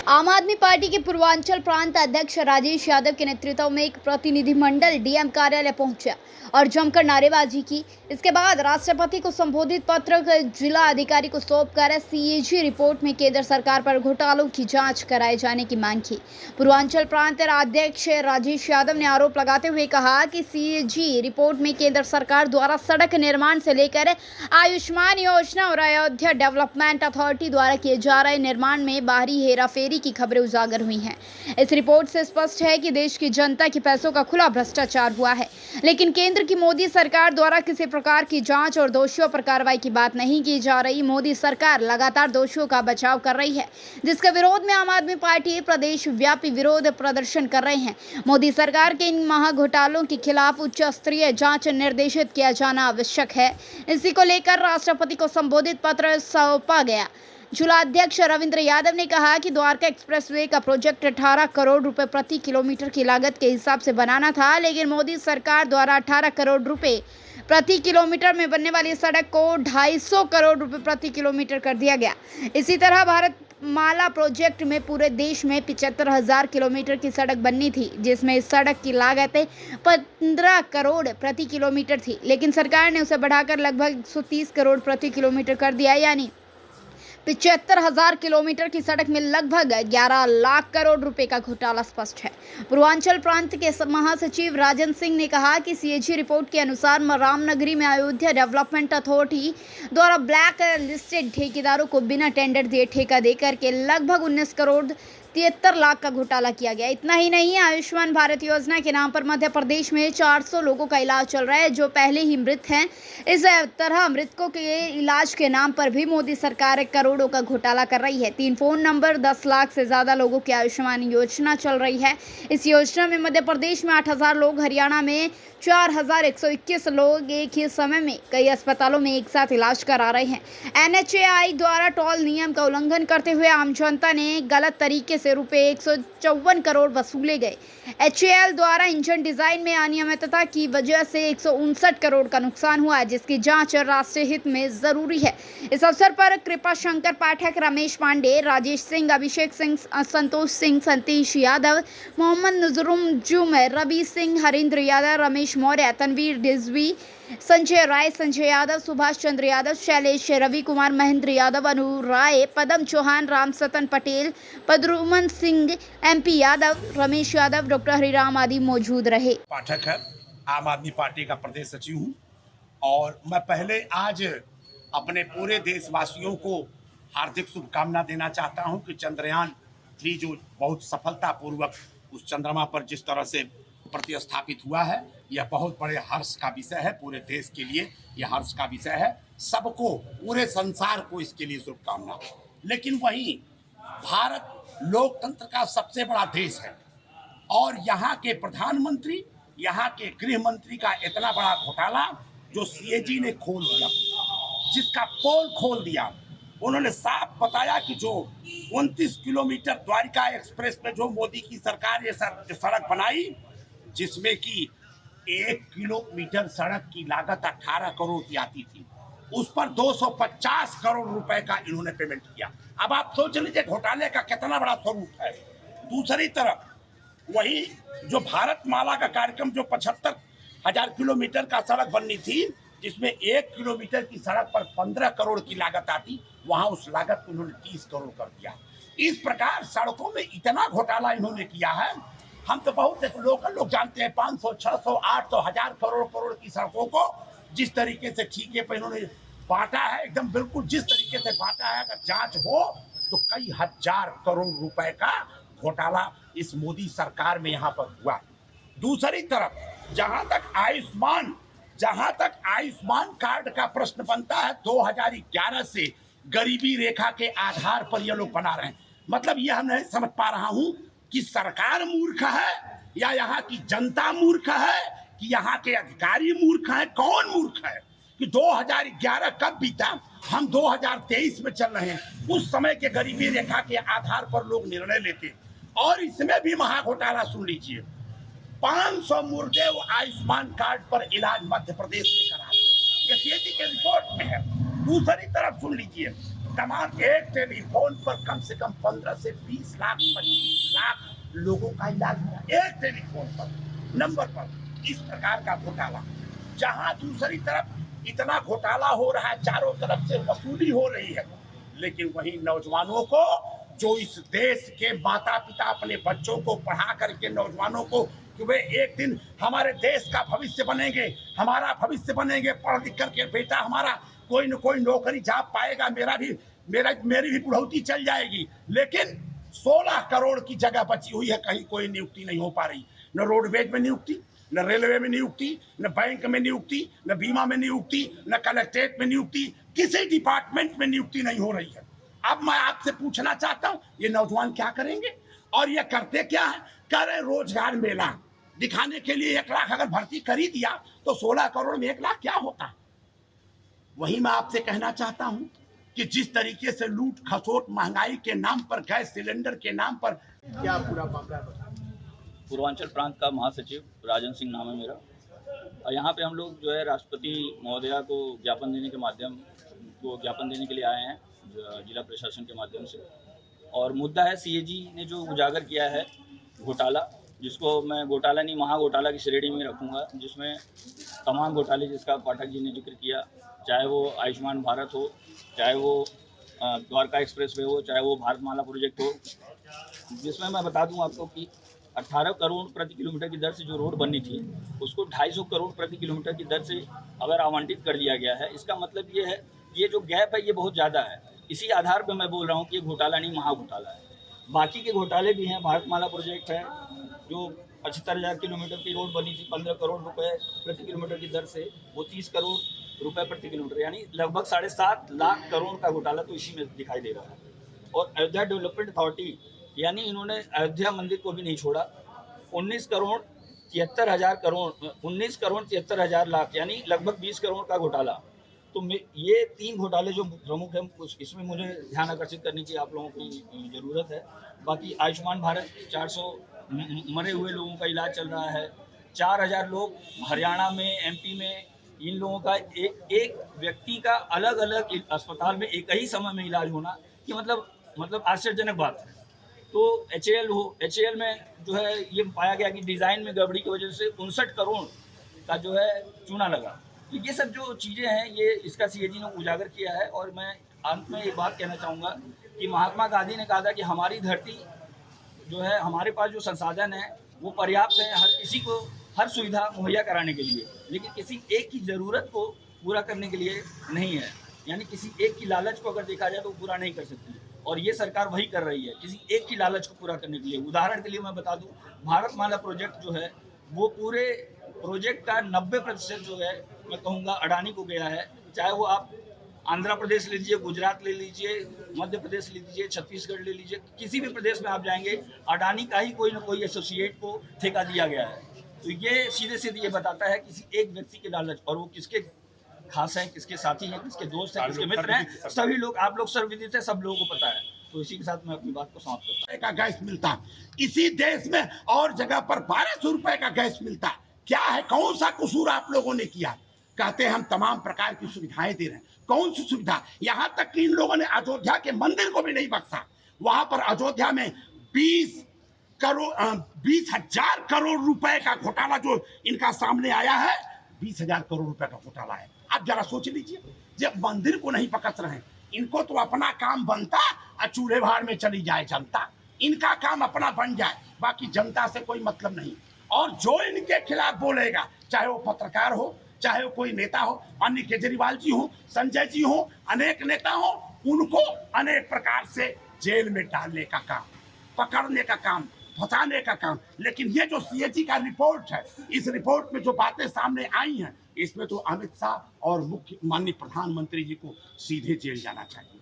आम आदमी पार्टी के पूर्वांचल प्रांत अध्यक्ष राजेश यादव के नेतृत्व में एक प्रतिनिधिमंडल डीएम कार्यालय पहुंचा और जमकर नारेबाजी की। इसके बाद राष्ट्रपति को संबोधित पत्र जिला अधिकारी को सौंपकर सीएजी रिपोर्ट में केंद्र सरकार पर घोटालों की जांच कराए जाने की मांग की। पूर्वांचल प्रांत अध्यक्ष राजेश यादव ने आरोप लगाते हुए कहा कि सीएजी रिपोर्ट में केंद्र सरकार द्वारा सड़क निर्माण से लेकर आयुष्मान योजना और अयोध्या डेवलपमेंट अथॉरिटी द्वारा किए जा रहे निर्माण में बाहरी हेराफेरी की खबरें उजागर हुई हैं। इस रिपोर्ट से स्पष्ट है कि देश की जनता के पैसों का खुला भ्रष्टाचार हुआ है, लेकिन केंद्र की मोदी सरकार द्वारा किसी प्रकार की जांच और दोषियों पर कार्रवाई की बात नहीं की जा रही। मोदी सरकार लगातार दोषियों का बचाव कर रही है, जिसके विरोध में आम आदमी पार्टी प्रदेश व्यापी विरोध प्रदर्शन कर रहे हैं। मोदी सरकार के इन महाघोटालों के खिलाफ उच्च स्तरीय जांच निर्देशित किया जाना आवश्यक है। इसी को लेकर राष्ट्रपति को संबोधित पत्र सौंपा गया। जिलाध्यक्ष रविंद्र यादव ने कहा कि द्वारका एक्सप्रेसवे का प्रोजेक्ट 18 करोड़ रुपए प्रति किलोमीटर की लागत के हिसाब से बनाना था, लेकिन मोदी सरकार द्वारा 18 करोड़ रुपए प्रति किलोमीटर में बनने वाली सड़क को 250 करोड़ रुपए प्रति किलोमीटर कर दिया गया। इसी तरह भारत माला प्रोजेक्ट में पूरे देश में 75,000 किलोमीटर की सड़क बननी थी, जिसमें इस सड़क की लागत 15 करोड़ प्रति किलोमीटर थी, लेकिन सरकार ने उसे बढ़ाकर लगभग 130 करोड़ प्रति किलोमीटर कर दिया, यानी 75,000 किलोमीटर की सड़क में लगभग 11 लाख करोड़ रुपए का घोटाला स्पष्ट है। पूर्वांचल प्रांत के महासचिव राजन सिंह ने कहा कि सीएजी रिपोर्ट के अनुसार रामनगरी में अयोध्या डेवलपमेंट अथॉरिटी द्वारा ब्लैक लिस्टेड ठेकेदारों को बिना टेंडर दिए ठेका देकर के लगभग 19 करोड़ 73 लाख का घोटाला किया गया। इतना ही नहीं, आयुष्मान भारत योजना के नाम पर मध्य प्रदेश में 400 लोगों का इलाज चल रहा है जो पहले ही मृत हैं। इस तरह मृतकों के इलाज के नाम पर भी मोदी सरकार करोड़ों का घोटाला कर रही है। 3 फोन नंबर 10 लाख से ज्यादा लोगों की आयुष्मान योजना चल रही है। इस योजना में मध्य प्रदेश में 8,000 लोग, हरियाणा में 4,121 लोग एक ही समय में कई अस्पतालों में एक साथ इलाज करा रहे हैं। NHAI द्वारा टोल नियम का उल्लंघन करते हुए आम जनता ने गलत तरीके से रुपए 154 करोड़ वसूले गए। HAL द्वारा इंजन डिजाइन में अनियमितता की वजह से 159 करोड़ का नुकसान हुआ, जिसकी जांच राष्ट्रीय हित में जरूरी है। इस अवसर पर कृपा शंकर पाठक, रमेश पांडे, राजेश सिंह, अभिषेक सिंह, संतोष सिंह, सतीश यादव, मोहम्मद नजरुम, रवि सिंह, हरिंद्र यादव, रमेश मौर्य, तनवीर रिजवी, संजय राय, संजय यादव, सुभाष चंद्र यादव, शैलेश, रवि कुमार, महेंद्र यादव, अनु राय, पदम चौहान, राम सतन पटेल, पद्रुमन सिंह, MP यादव, रमेश यादव, डॉक्टर हरिराम आदि मौजूद रहे। पाठक है, आम आदमी पार्टी का प्रदेश सचिव हूँ और मैं पहले आज अपने पूरे देशवासियों को हार्दिक शुभकामना देना चाहता हूँ कि चंद्रयान 3 जो बहुत सफलतापूर्वक उस चंद्रमा पर जिस तरह से प्रतिस्थापित हुआ है, यह बहुत बड़े हर्ष का विषय है। पूरे देश के लिए यह हर्ष का विषय है। सबको, पूरे संसार को इसके लिए शुभकामना। लेकिन वहीं भारत लोकतंत्र का सबसे बड़ा देश है और यहाँ के प्रधानमंत्री, यहाँ के गृह मंत्री का इतना बड़ा घोटाला जो सीएजी ने खोल दिया, जिसका पोल खोल दिया। उन्होंने साफ बताया कि जो 29 किलोमीटर द्वारका एक्सप्रेस में जो मोदी की सरकार ये सड़क बनाई, जिसमें कि 1 किलोमीटर सड़क की लागत 18 करोड़ की आती थी, उस पर 250 करोड़ रुपए का इन्होंने पेमेंट किया। अब आप सोच लीजिए घोटाले का कितना बड़ा स्वरूप है। दूसरी तरफ वही जो भारत माला का कार्यक्रम, जो 75,000 किलोमीटर का सड़क बननी थी, जिसमें 1 किलोमीटर की सड़क पर 15 करोड़ की लागत आती, वहां उस लागत को उन्होंने 30 करोड़ कर दिया। इस प्रकार सड़कों में इतना घोटाला इन्होंने किया है। हम तो बहुत लोग जानते हैं 500, 600, 800, 1000 करोड़ की सड़कों को जिस तरीके से ठीके पर इन्होंने बांटा है, एकदम बिल्कुल जिस तरीके से बांटा है, अगर जांच हो तो कई हजार करोड़ रुपए का घोटाला इस मोदी सरकार में यहाँ पर हुआ। दूसरी तरफ जहां तक आयुष्मान कार्ड का प्रश्न बनता है, 2011 से गरीबी रेखा के आधार पर ये लोग बना रहे हैं। मतलब यह नहीं समझ पा रहा हूं कि सरकार मूर्ख है या यहाँ की जनता मूर्ख है कि यहाँ के अधिकारी मूर्ख हैं। कौन मूर्ख है कि 2011 कब बीता, हम 2023 में चल रहे हैं। उस समय के गरीबी रेखा के आधार पर लोग निर्णय लेते। और इसमें भी महाघोटाला सुन लीजिए, 500 मुर्दे वो आयुष्मान कार्ड पर इलाज मध्य प्रदेश में करा, ये सीएजी के रिपोर्ट में है। दूसरी तरफ सुन लीजिए, तमाम एक टेलीफोन पर कम से कम 15 से 20 लाख 25 लाख लोगों का इलाज हुआ एक टेलीफोन पर नंबर पर। इस प्रकार का घोटाला, जहां दूसरी तरफ इतना घोटाला हो रहा है, चारों तरफ से वसूली हो रही है, लेकिन वही नौजवानों को, जो इस देश के माता पिता अपने बच्चों को पढ़ा करके नौजवानों को कि वे एक दिन हमारे देश का भविष्य बनेंगे, हमारा भविष्य बनेंगे, पढ़ लिख करके बेटा हमारा कोई न कोई नौकरी जा पाएगा, मेरी भी बुढ़ौती चल जाएगी, लेकिन 16 करोड़ की जगह बची हुई है, कहीं कोई नियुक्ति नहीं हो पा रही। न रोडवेज में नियुक्ति, न रेलवे में नियुक्ति, न बैंक में नियुक्ति, न बीमा में नियुक्ति, न कलेक्ट्रेट में नियुक्ति, किसी डिपार्टमेंट में नियुक्ति नहीं हो रही है। अब मैं आपसे पूछना चाहता हूं, ये नौजवान क्या करेंगे? और ये करते क्या है? करे रोजगार मेला दिखाने के लिए 1 लाख अगर भर्ती कर ही दिया तो 16 करोड़ में 1 लाख क्या होता? वही मैं आपसे कहना चाहता हूं कि जिस तरीके से लूट खसोट, महंगाई के नाम पर, गैस सिलेंडर के नाम पर, क्या पूरा मामला है? पूर्वांचल प्रांत का महासचिव राजन सिंह नाम है मेरा, और यहाँ पे हम लोग जो है राष्ट्रपति महोदया को ज्ञापन देने के लिए आए हैं जिला प्रशासन के माध्यम से। और मुद्दा है सीएजी ने जो उजागर किया है घोटाला, जिसको मैं घोटाला नहीं महा घोटाला की श्रेणी में रखूँगा, जिसमें तमाम घोटाले जिसका पाठक जी ने जिक्र किया, चाहे वो आयुष्मान भारत हो, चाहे वो द्वारका एक्सप्रेस वे हो, चाहे वो भारतमाला प्रोजेक्ट हो, जिसमें मैं बता दूं आपको कि 18 करोड़ प्रति किलोमीटर की दर से जो रोड बननी थी उसको 250 करोड़ प्रति किलोमीटर की दर से अगर आवंटित कर दिया गया है। इसका मतलब ये है, ये जो गैप है ये बहुत ज़्यादा है। इसी आधार पर मैं बोल रहा हूँ कि ये घोटाला नहीं महा घोटाला है। बाकी के घोटाले भी हैं। भारतमाला प्रोजेक्ट है जो 75,000 किलोमीटर की रोड बनी थी 15 करोड़ रुपए प्रति किलोमीटर की दर से, वो 30 करोड़ रुपए प्रति किलोमीटर, यानी लगभग 7.5 लाख करोड़ का घोटाला तो इसी में दिखाई दे रहा है। और अयोध्या डेवलपमेंट अथॉरिटी, यानी इन्होंने अयोध्या मंदिर को भी नहीं छोड़ा। 19 करोड़ 73 हज़ार लाख, यानी लगभग 20 करोड़ का घोटाला। तो ये 3 घोटाले जो प्रमुख हैं, इसमें मुझे ध्यान आकर्षित करने की आप लोगों की ज़रूरत है। बाकी आयुष्मान भारत 400 मरे हुए लोगों का इलाज चल रहा है। 4000 लोग हरियाणा में, एमपी में, इन लोगों का एक व्यक्ति का अलग अलग अस्पताल में एक ही समय में इलाज होना, कि मतलब आश्चर्यजनक बात है। तो HAL में जो है ये पाया गया कि डिज़ाइन में गड़बड़ी की वजह से 59 करोड़ का जो है चूना लगा। तो ये सब जो चीज़ें हैं ये इसका सीएजी ने उजागर किया है। और मैं अंत में एक बात कहना चाहूँगा कि महात्मा गांधी ने कहा था कि हमारी धरती जो है, हमारे पास जो संसाधन है वो पर्याप्त है हर किसी को हर सुविधा मुहैया कराने के लिए, लेकिन किसी एक की ज़रूरत को पूरा करने के लिए नहीं है। यानी किसी एक की लालच को अगर देखा जाए तो पूरा नहीं कर सकती, और ये सरकार वही कर रही है, किसी एक की लालच को पूरा करने के लिए। उदाहरण के लिए मैं बता दूं, भारतमाला प्रोजेक्ट जो है वो पूरे प्रोजेक्ट का 90% जो है मैं कहूँगा अडानी को गया है। चाहे वो आप आंध्र प्रदेश ले लीजिए, गुजरात ले लीजिए, मध्य प्रदेश ले लीजिए, छत्तीसगढ़ ले लीजिए, किसी भी प्रदेश में आप जाएंगे अडानी का ही कोई ना कोई एसोसिएट को ठेका दिया गया है। तो ये सीधे सीधे ये बताता है किसी एक व्यक्ति के लालच, और वो किसके खास हैं, किसके साथी हैं, किसके दोस्त हैं, किसके मित्र हैं, सभी लोग, आप लोग सर्वविदित है, सब लोगों को पता है। तो इसी के साथ मैं अपनी बात को समाप्त करता हूं। का गैस मिलता इसी देश में और जगह पर 1200 रुपए का गैस मिलता। क्या है, कौन सा कसूर आप लोगों ने किया? कहते हैं हम तमाम प्रकार की सुविधाएं दे रहे हैं। कौन सी सुविधा? यहाँ तक कि इन लोगों ने अयोध्या के मंदिर को भी नहीं बख्शा। वहां पर अयोध्या में 20,000 करोड़ रुपए का घोटाला जो इनका सामने आया है, 20,000 करोड़ रुपए का घोटाला है। आप जरा सोच लीजिए, जब मंदिर को नहीं पकड़ रहे हैं, इनको तो अपना काम बनता और चूल्हे भार में चली जाए जनता। इनका काम अपना बन जाए, बाकी जनता से कोई मतलब नहीं। और जो इनके खिलाफ बोलेगा, चाहे वो पत्रकार हो, चाहे वो कोई नेता हो, अन्य केजरीवाल जी हो, संजय जी हो, अनेक नेता हो, उनको अनेक प्रकार से जेल में डालने का काम, पकड़ने का काम, फंसाने का काम। लेकिन ये जो सीएजी का रिपोर्ट है, इस रिपोर्ट में जो बातें सामने आई हैं, इसमें तो अमित शाह और माननीय प्रधानमंत्री जी को सीधे जेल जाना चाहिए।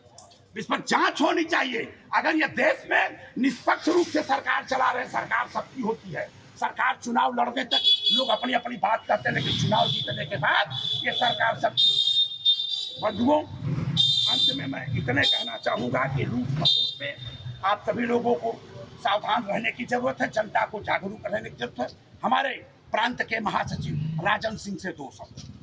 इस पर जांच होनी चाहिए। अगर ये देश में निष्पक्ष रूप से सरकार चला रहे, सरकार सबकी होती है, सरकार चुनाव लड़ने तक लोग अपनी अपनी बात करते हैं, लेकिन चुनाव जीतने के बाद ये सरकार सबकी। बंधुओं, अंत में मैं इतने कहना चाहूंगा कि लूट खसोट पे आप सभी लोगों को सावधान रहने की जरूरत है, जनता को जागरूक रहने की जरूरत है। हमारे प्रांत के महासचिव राजन सिंह से 2 शब्द।